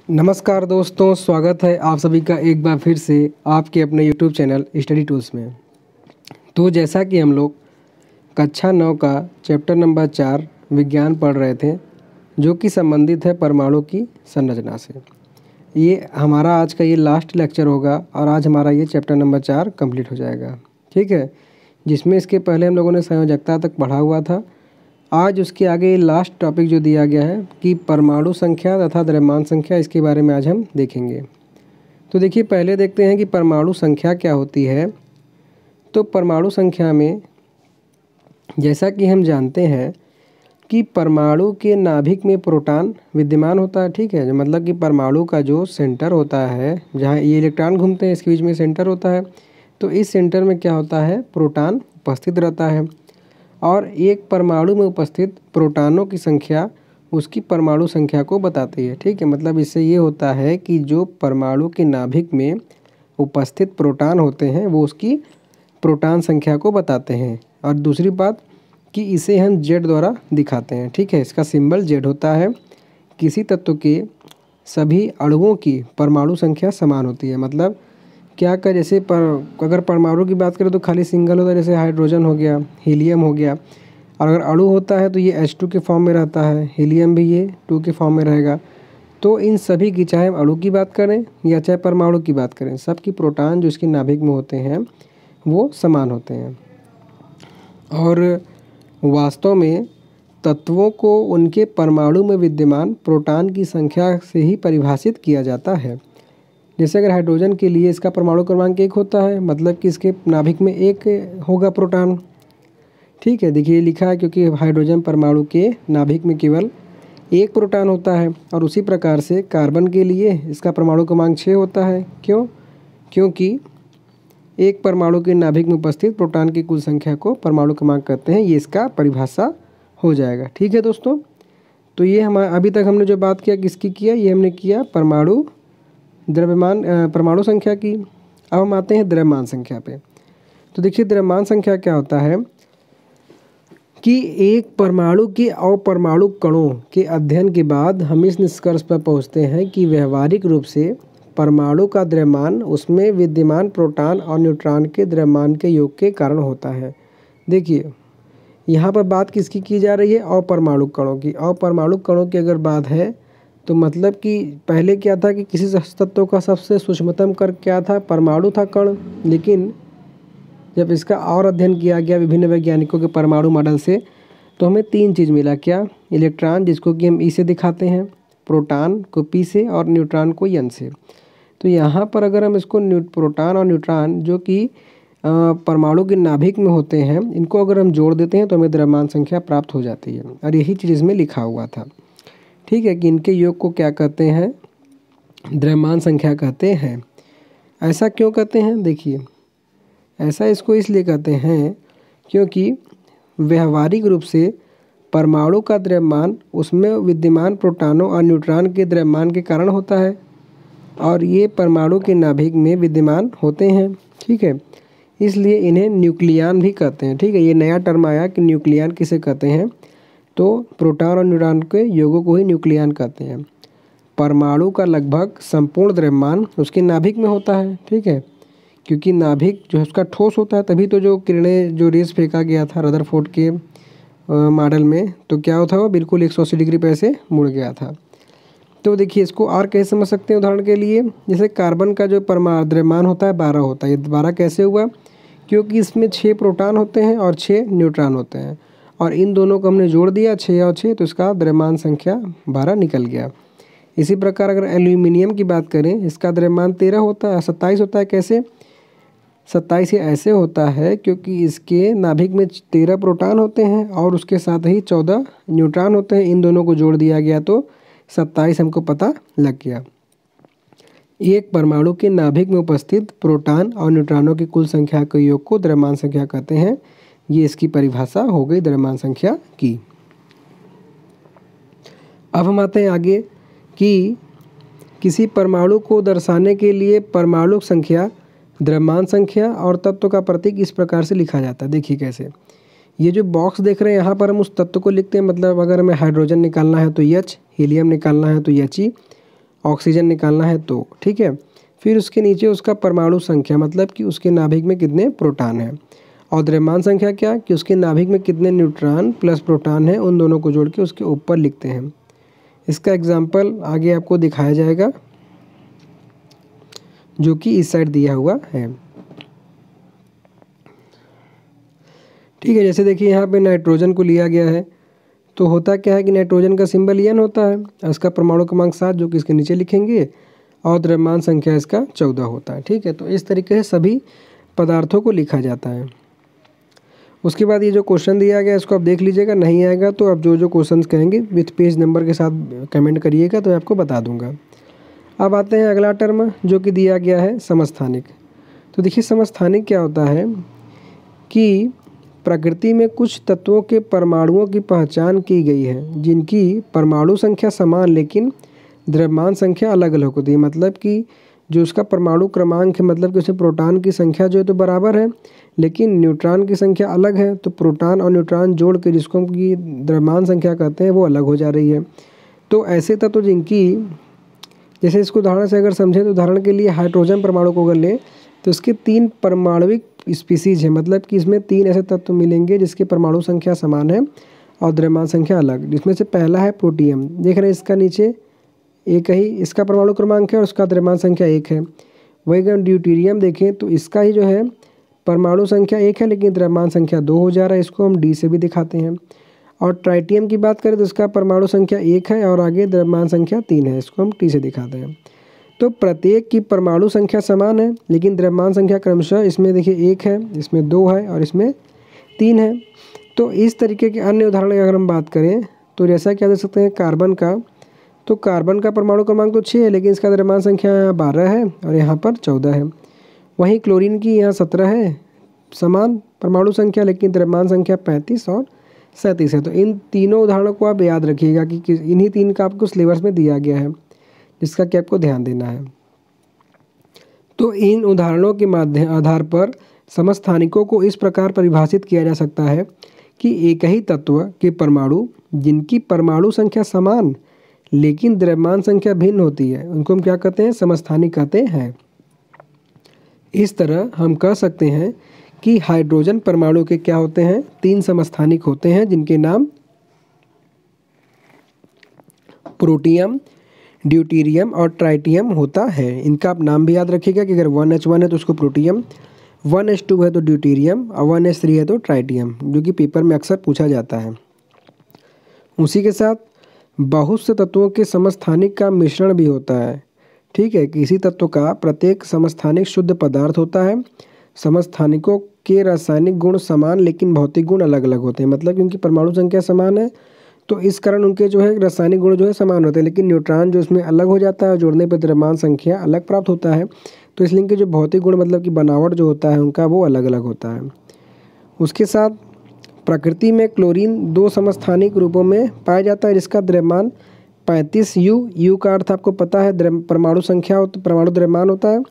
नमस्कार दोस्तों, स्वागत है आप सभी का एक बार फिर से आपके अपने यूट्यूब चैनल स्टडी टूल्स में। तो जैसा कि हम लोग कक्षा 9 का चैप्टर नंबर 4 विज्ञान पढ़ रहे थे, जो कि संबंधित है परमाणु की संरचना से। ये हमारा आज का ये लास्ट लेक्चर होगा और आज हमारा ये चैप्टर नंबर 4 कंप्लीट हो जाएगा। ठीक है, जिसमें इसके पहले हम लोगों ने संयोजकता तक पढ़ा हुआ था। आज उसके आगे लास्ट टॉपिक जो दिया गया है कि परमाणु संख्या तथा द्रव्यमान संख्या, इसके बारे में आज हम देखेंगे। तो देखिए, पहले देखते हैं कि परमाणु संख्या क्या होती है। तो परमाणु संख्या में जैसा कि हम जानते हैं कि परमाणु के नाभिक में प्रोटॉन विद्यमान होता है। ठीक है, मतलब कि परमाणु का जो सेंटर होता है, जहाँ ये इलेक्ट्रॉन घूमते हैं, इसके बीच में सेंटर होता है। तो इस सेंटर में क्या होता है, प्रोटॉन उपस्थित रहता है और एक परमाणु में उपस्थित प्रोटॉनों की संख्या उसकी परमाणु संख्या को बताती है। ठीक है, मतलब इससे ये होता है कि जो परमाणु के नाभिक में उपस्थित प्रोटॉन होते हैं वो उसकी प्रोटॉन संख्या को बताते हैं। और दूसरी बात कि इसे हम जेड द्वारा दिखाते हैं। ठीक है, इसका सिंबल जेड होता है। किसी तत्व के सभी अणुओं की परमाणु संख्या समान होती है। मतलब क्या का जैसे अगर परमाणु की बात करें तो खाली सिंगल होता है, जैसे हाइड्रोजन हो गया, हीलियम हो गया। और अगर अणु होता है तो ये H2 के फॉर्म में रहता है, हीलियम भी ये 2 के फॉर्म में रहेगा। तो इन सभी की, चाहे हम अणु की बात करें या चाहे परमाणु की बात करें, सबकी प्रोटॉन जो इसके नाभिक में होते हैं वो समान होते हैं। और वास्तव में तत्वों को उनके परमाणु में विद्यमान प्रोटॉन की संख्या से ही परिभाषित किया जाता है। जैसे अगर हाइड्रोजन के लिए इसका परमाणु क्रमांक 1 होता है, मतलब कि इसके नाभिक में 1 होगा प्रोटॉन। ठीक है, देखिए लिखा है क्योंकि हाइड्रोजन परमाणु के नाभिक में केवल 1 प्रोटॉन होता है। और उसी प्रकार से कार्बन के लिए इसका परमाणु क्रमांक 6 होता है। क्यों? क्योंकि एक परमाणु के नाभिक में उपस्थित प्रोटॉन की कुल संख्या को परमाणु क्रमांक कहते हैं। ये इसका परिभाषा हो जाएगा। ठीक है दोस्तों, तो ये अभी तक हमने जो बात किया किसकी किया, ये हमने किया परमाणु द्रव्यमान परमाणु संख्या की। अब हम आते हैं द्रव्यमान संख्या पे। तो देखिए, द्रव्यमान संख्या क्या होता है कि एक परमाणु के अपरमाणु कणों के अध्ययन के बाद हम इस निष्कर्ष पर पहुंचते हैं कि व्यवहारिक रूप से परमाणु का द्रव्यमान उसमें विद्यमान प्रोटॉन और न्यूट्रॉन के द्रव्यमान के योग के कारण होता है। देखिए, यहाँ पर बात किसकी की जा रही है, अपरमाणु कणों की। अपरमाणु कणों की अगर बात है तो मतलब कि पहले क्या था कि किसी तत्व का सबसे सूक्ष्मतम कण क्या था, परमाणु था, कण। लेकिन जब इसका और अध्ययन किया गया विभिन्न वैज्ञानिकों के परमाणु मॉडल से, तो हमें 3 चीज़ मिला। क्या? इलेक्ट्रॉन, जिसको कि हम ई से दिखाते हैं, प्रोटॉन को पी से और न्यूट्रॉन को एन से। तो यहाँ पर अगर हम इसको प्रोटॉन और न्यूट्रॉन जो कि परमाणु के नाभिक में होते हैं, इनको अगर हम जोड़ देते हैं तो हमें द्रव्यमान संख्या प्राप्त हो जाती है। और यही चीज़ इसमें लिखा हुआ था। ठीक है, कि इनके योग को क्या कहते हैं, द्रव्यमान संख्या कहते हैं। ऐसा क्यों कहते हैं? देखिए, ऐसा इसको इसलिए कहते हैं क्योंकि व्यवहारिक रूप से परमाणु का द्रव्यमान उसमें विद्यमान प्रोटॉनों और न्यूट्रॉन के द्रव्यमान के कारण होता है और ये परमाणु के नाभिक में विद्यमान होते हैं। ठीक है, इसलिए इन्हें न्यूक्लियन भी कहते हैं। ठीक है, ये नया टर्म आया कि न्यूक्लियन किसे कहते हैं, तो प्रोटॉन और न्यूट्रॉन के योगों को ही न्यूक्लियन कहते हैं। परमाणु का लगभग संपूर्ण द्रव्यमान उसके नाभिक में होता है। ठीक है, क्योंकि नाभिक जो है उसका ठोस होता है, तभी तो जो किरणें जो रेस फेंका गया था रदरफोर्ड के मॉडल में, तो क्या होता है, वो बिल्कुल 180 डिग्री पे ऐसे मुड़ गया था। तो देखिए, इसको और कैसे समझ सकते हैं। उदाहरण के लिए, जैसे कार्बन का जो द्रव्यमान होता है 12 होता है। ये 12 कैसे हुआ? क्योंकि इसमें 6 प्रोटॉन होते हैं और 6 न्यूट्रॉन होते हैं, और इन दोनों को हमने जोड़ दिया 6 और 6, तो इसका द्रव्यमान संख्या 12 निकल गया। इसी प्रकार अगर एल्यूमिनियम की बात करें, इसका द्रव्यमान 13 होता है, 27 होता है। कैसे 27? ये ऐसे होता है क्योंकि इसके नाभिक में 13 प्रोटॉन होते हैं और उसके साथ ही 14 न्यूट्रॉन होते हैं। इन दोनों को जोड़ दिया गया तो 27 हमको पता लग गया। एक परमाणु के नाभिक में उपस्थित प्रोटॉन और न्यूट्रॉनों की कुल संख्या के योग को द्रव्यमान संख्या कहते हैं। ये इसकी परिभाषा हो गई द्रव्यमान संख्या की। अब हम आते हैं आगे कि किसी परमाणु को दर्शाने के लिए परमाणु संख्या, द्रव्यमान संख्या और तत्व का प्रतीक इस प्रकार से लिखा जाता है। देखिए कैसे, ये जो बॉक्स देख रहे हैं यहाँ पर हम उस तत्व को लिखते हैं। मतलब अगर हमें हाइड्रोजन निकालना है तो H, हीलियम निकालना है तो He, ऑक्सीजन निकालना है तो, ठीक है। फिर उसके नीचे उसका परमाणु संख्या, मतलब कि उसके नाभिक में कितने प्रोटॉन हैं, और द्रव्यमान संख्या क्या कि उसके नाभिक में कितने न्यूट्रॉन प्लस प्रोटॉन हैं, उन दोनों को जोड़ के उसके ऊपर लिखते हैं। इसका एग्जाम्पल आगे आपको दिखाया जाएगा, जो कि इस साइड दिया हुआ है। ठीक है, जैसे देखिए यहाँ पे नाइट्रोजन को लिया गया है, तो होता क्या है कि नाइट्रोजन का सिंबल एन होता है, इसका परमाणु क्रमांक 7 जो कि इसके नीचे लिखेंगे, और द्रव्यमान संख्या इसका 14 होता है। ठीक है, तो इस तरीके से सभी पदार्थों को लिखा जाता है। उसके बाद ये जो क्वेश्चन दिया गया इसको आप देख लीजिएगा, नहीं आएगा तो आप जो जो क्वेश्चन कहेंगे विथ पेज नंबर के साथ कमेंट करिएगा, तो मैं आपको बता दूंगा। अब आते हैं अगला टर्म जो कि दिया गया है समस्थानिक। तो देखिए समस्थानिक क्या होता है कि प्रकृति में कुछ तत्वों के परमाणुओं की पहचान की गई है जिनकी परमाणु संख्या समान लेकिन द्रव्यमान संख्या अलग अलग होती है। मतलब कि जो उसका परमाणु क्रमांक है, मतलब कि उसमें प्रोटॉन की संख्या जो है तो बराबर है, लेकिन न्यूट्रॉन की संख्या अलग है, तो प्रोटॉन और न्यूट्रॉन जोड़ के जिसको की द्रव्यमान संख्या कहते हैं वो अलग हो जा रही है। तो ऐसे तत्व जिनकी, जैसे इसको उदाहरण से अगर समझें तो उदाहरण के लिए हाइड्रोजन परमाणु को अगर लें तो इसके 3 परमाणविक स्पीसीज है, मतलब कि इसमें 3 ऐसे तत्व मिलेंगे जिसके परमाणु संख्या समान है और द्रव्यमान संख्या अलग। जिसमें से पहला है प्रोटियम, देख रहे हैं इसका नीचे एक ही इसका परमाणु क्रमांक है और उसका द्रव्यमान संख्या 1 है। वही अगर ड्यूटेरियम देखें तो इसका ही जो है परमाणु संख्या 1 है लेकिन द्रव्यमान संख्या 2 हो जा रहा है, इसको हम डी से भी दिखाते हैं। और ट्राइटियम की बात करें तो इसका परमाणु संख्या 1 है और आगे द्रव्यमान संख्या 3 है, इसको हम टी से दिखाते हैं। तो प्रत्येक की परमाणु संख्या समान है लेकिन द्रव्यमान संख्या क्रमशः इसमें देखिए 1 है, इसमें 2 है और इसमें 3 है। तो इस तरीके के अन्य उदाहरण की अगर हम बात करें तो जैसा क्या देख सकते हैं कार्बन का, तो कार्बन का परमाणु क्रमांक तो 6 है लेकिन इसका द्रव्यमान संख्या यहाँ 12 है और यहाँ पर 14 है। वहीं क्लोरीन की यहाँ 17 है, समान परमाणु संख्या लेकिन द्रव्यमान संख्या 35 और 37 है। तो इन तीनों उदाहरणों को आप याद रखिएगा कि इन्हीं 3 का आपको सिलेबस में दिया गया है, जिसका कि आपको ध्यान देना है। तो इन उदाहरणों के आधार पर समस्थानिकों को इस प्रकार परिभाषित किया जा सकता है कि एक ही तत्व के परमाणु जिनकी परमाणु संख्या समान लेकिन द्रव्यमान संख्या भिन्न होती है, उनको हम क्या कहते हैं, समस्थानिक कहते हैं। इस तरह हम कह सकते हैं कि हाइड्रोजन परमाणु के क्या होते हैं, 3 समस्थानिक होते हैं जिनके नाम प्रोटियम, ड्यूटेरियम और ट्राइटियम होता है। इनका आप नाम भी याद रखिएगा कि अगर 1H1 है तो उसको प्रोटियम, 1H2 है तो ड्यूटेरियम और 1H3 है तो ट्राइटियम, जो कि पेपर में अक्सर पूछा जाता है। उसी के साथ बहुत से तत्वों के समस्थानिक का मिश्रण भी होता है। ठीक है, किसी तत्व का प्रत्येक समस्थानिक शुद्ध पदार्थ होता है। समस्थानिकों के रासायनिक गुण समान लेकिन भौतिक गुण अलग अलग होते हैं, मतलब क्योंकि परमाणु संख्या समान है तो इस कारण उनके जो है रासायनिक गुण जो है समान होते हैं, लेकिन न्यूट्रॉन जो इसमें अलग हो जाता है, जोड़ने पर द्रव्यमान संख्या अलग प्राप्त होता है। तो इसलिए इनके जो भौतिक गुण मतलब कि बनावट जो होता है उनका वो अलग अलग होता है। उसके साथ प्रकृति में क्लोरीन 2 समस्थानिक रूपों में पाया जाता है जिसका द्रव्यमान 35U, U का अर्थ आपको पता है परमाणु संख्या परमाणु द्रव्यमान होता है,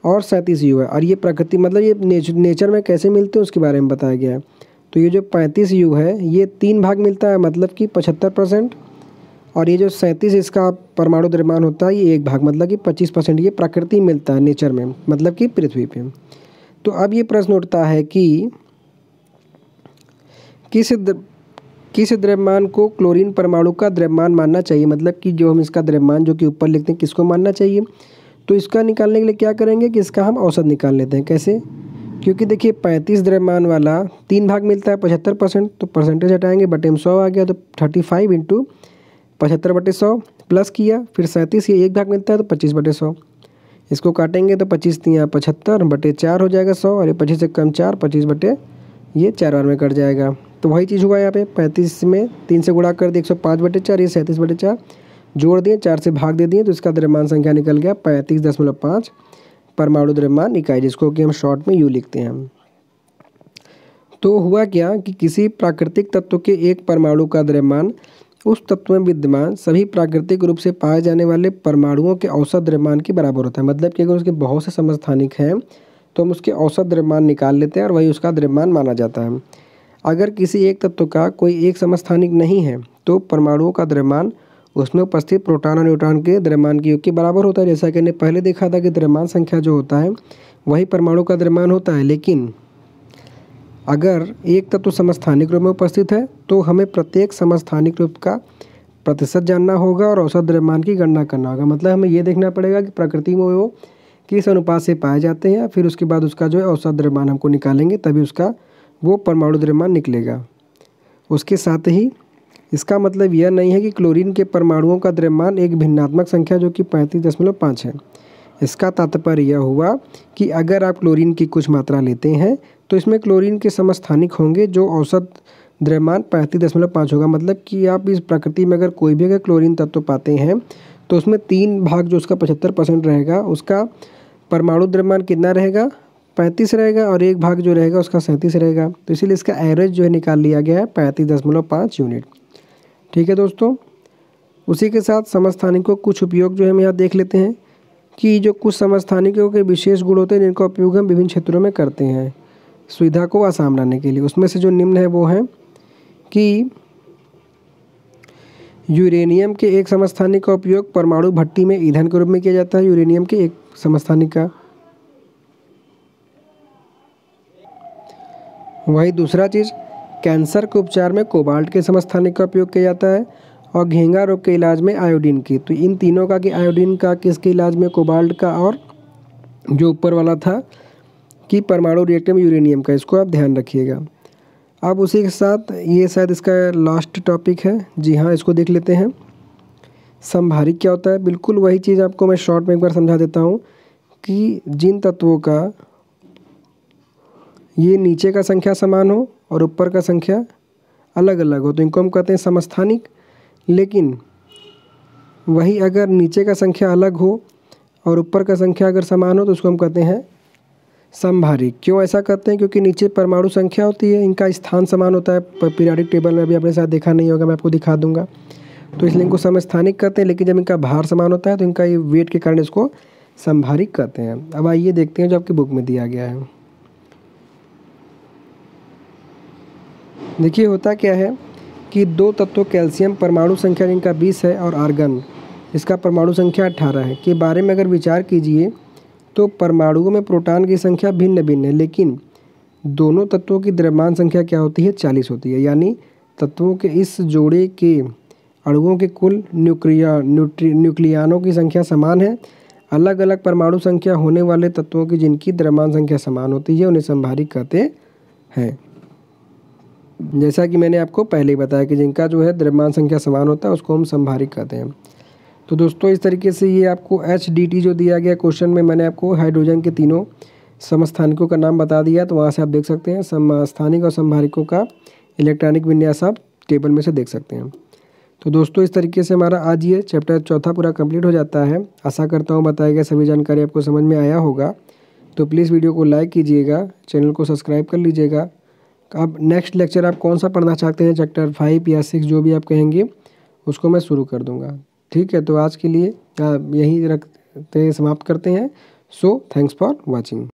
और 37U है। और ये प्रकृति मतलब ये नेचर में कैसे मिलते हैं उसके बारे में बताया गया है। तो ये जो 35U है ये 3 भाग मिलता है, मतलब कि 75%, और ये जो 37 इसका परमाणु द्रव्यमान होता है ये 1 भाग मतलब कि 25% ये प्रकृति मिलता है नेचर में, मतलब कि पृथ्वी पे। तो अब ये प्रश्न उठता है कि किस द्रव्यमान को क्लोरीन परमाणु का द्रव्यमान मानना चाहिए, मतलब कि जो हम इसका द्रव्यमान जो कि ऊपर लिखते हैं किसको मानना चाहिए। तो इसका निकालने के लिए क्या करेंगे कि इसका हम औसत निकाल लेते हैं। कैसे, क्योंकि देखिए 35 द्रव्यमान वाला 3 भाग मिलता है 75%, तो परसेंटेज हटाएंगे बटे में 100 आ गया, तो 35 इंटू 75/100 प्लस किया, फिर 37 ये 1 भाग मिलता है तो 25/100, इसको काटेंगे तो 25 3 75/4 हो जाएगा 100, और ये 25 से कम 4, 25/4 बार में कट जाएगा। तो वही चीज़ हुआ यहाँ पे, 35 में 3 से गुणा कर दिए 105/4, ये 37/4 जोड़ दिए, 4 से भाग दे दिए, तो इसका द्रव्यमान संख्या निकल गया 35.5 परमाणु द्रव्यमान इकाई, जिसको कि हम शॉर्ट में U लिखते हैं। तो हुआ क्या कि किसी प्राकृतिक तत्व के एक परमाणु का द्रव्यमान उस तत्व में विद्यमान सभी प्राकृतिक रूप से पाए जाने वाले परमाणुओं के औसत द्रव्यमान के बराबर होता है। मतलब कि अगर उसके बहुत से समस्थानिक हैं तो हम उसके औसत द्रव्यमान निकाल लेते हैं और वही उसका द्रव्यमान माना जाता है। अगर किसी एक तत्व का कोई एक समस्थानिक नहीं है तो परमाणुओं का द्रव्यमान उसमें उपस्थित प्रोटॉन और न्यूट्रॉन के द्रव्यमान के योग के बराबर होता है। जैसा कि हमने पहले देखा था कि द्रव्यमान संख्या जो होता है वही परमाणु का द्रव्यमान होता है, लेकिन अगर एक तत्व समस्थानिक रूप में उपस्थित है तो हमें प्रत्येक समस्थानिक रूप का प्रतिशत जानना होगा और औसत द्रव्यमान की गणना करना होगा। मतलब हमें ये देखना पड़ेगा कि प्रकृति में वो किस अनुपात से पाए जाते हैं, फिर उसके बाद उसका जो है औसत द्रव्यमान हमको निकालेंगे, तभी उसका वो परमाणु द्रव्यमान निकलेगा। उसके साथ ही इसका मतलब यह नहीं है कि क्लोरीन के परमाणुओं का द्रव्यमान एक भिन्नात्मक संख्या जो कि 35.5 है। इसका तात्पर्य यह हुआ कि अगर आप क्लोरीन की कुछ मात्रा लेते हैं तो इसमें क्लोरीन के समस्थानिक होंगे जो औसत द्रव्यमान 35.5 होगा। मतलब कि आप इस प्रकृति में अगर कोई भी अगर क्लोरीन तत्व पाते हैं तो उसमें 3 भाग जो उसका 75% रहेगा, उसका परमाणु द्रव्यमान कितना रहेगा, 35 रहेगा, और 1 भाग जो रहेगा उसका 37 रहेगा। तो इसीलिए इसका एवरेज जो है निकाल लिया गया है 35.5 यूनिट। ठीक है दोस्तों, उसी के साथ समस्थानिकों कुछ उपयोग जो है हम यहाँ देख लेते हैं कि जो कुछ समस्थानिकों के विशेष गुण होते हैं जिनका उपयोग हम विभिन्न क्षेत्रों में करते हैं सुविधा को आसान बनाने के लिए। उसमें से जो निम्न है वो है कि यूरेनियम के एक समस्थानिक का उपयोग परमाणु भट्टी में ईंधन के रूप में किया जाता है। यूरेनियम के एक समस्थानिक का। वही दूसरा चीज़, कैंसर के उपचार में कोबाल्ट के समस्थानिक का उपयोग किया जाता है, और घेंगा रोग के इलाज में आयोडीन की। तो इन तीनों का कि आयोडीन का किसके इलाज में, कोबाल्ट का, और जो ऊपर वाला था कि परमाणु रिएक्टर में यूरेनियम का, इसको आप ध्यान रखिएगा। अब उसी के साथ ये शायद इसका लास्ट टॉपिक है, जी हाँ, इसको देख लेते हैं। संभारिक क्या होता है? बिल्कुल वही चीज़ आपको मैं शॉर्ट में एक बार समझा देता हूँ कि जिन तत्वों का ये नीचे का संख्या समान हो और ऊपर का संख्या अलग अलग हो तो इनको हम कहते हैं समस्थानिक। लेकिन वही अगर नीचे का संख्या अलग हो और ऊपर का संख्या अगर समान हो तो उसको हम कहते हैं संभारिक। क्यों ऐसा कहते हैं? क्योंकि नीचे परमाणु संख्या होती है, इनका स्थान समान होता है। पीरियोडिक टेबल में भी आपने साथ देखा नहीं होगा, मैं आपको दिखा दूंगा। तो इसलिए इनको समस्थानिक कहते हैं, लेकिन जब इनका भार समान होता है तो इनका ये वेट के कारण इसको संभारिक कहते हैं। अब आइए देखते हैं जो आपकी बुक में दिया गया है। देखिए होता क्या है कि 2 तत्वों कैल्शियम परमाणु संख्या जिनका 20 है और आर्गन इसका परमाणु संख्या 18 है के बारे में अगर विचार कीजिए तो परमाणुओं में प्रोटॉन की संख्या भिन्न भिन्न है, लेकिन दोनों तत्वों की द्रव्यमान संख्या क्या होती है? 40 होती है। यानी तत्वों के इस जोड़े के अणुओं के कुल न्यूक्लियानों की संख्या समान है। अलग अलग परमाणु संख्या होने वाले तत्वों की जिनकी द्रव्यमान संख्या समान होती है उन्हें संभारिक कहते हैं। जैसा कि मैंने आपको पहले ही बताया कि जिनका जो है द्रव्यमान संख्या समान होता है उसको हम संभारिक कहते हैं। तो दोस्तों इस तरीके से ये आपको HDT जो दिया गया क्वेश्चन में, मैंने आपको हाइड्रोजन के तीनों समस्थानिकों का नाम बता दिया, तो वहाँ से आप देख सकते हैं समस्थानिक और संभारिकों का इलेक्ट्रॉनिक विन्यास आप टेबल में से देख सकते हैं। तो दोस्तों इस तरीके से हमारा आज ये चैप्टर 4 पूरा कंप्लीट हो जाता है। आशा करता हूँ बताया गया सभी जानकारी आपको समझ में आया होगा। तो प्लीज़ वीडियो को लाइक कीजिएगा, चैनल को सब्सक्राइब कर लीजिएगा। अब नेक्स्ट लेक्चर आप कौन सा पढ़ना चाहते हैं, चैप्टर 5 या 6 जो भी आप कहेंगे उसको मैं शुरू कर दूंगा। ठीक है, तो आज के लिए यहीं रखते समाप्त करते हैं। So thanks for watching.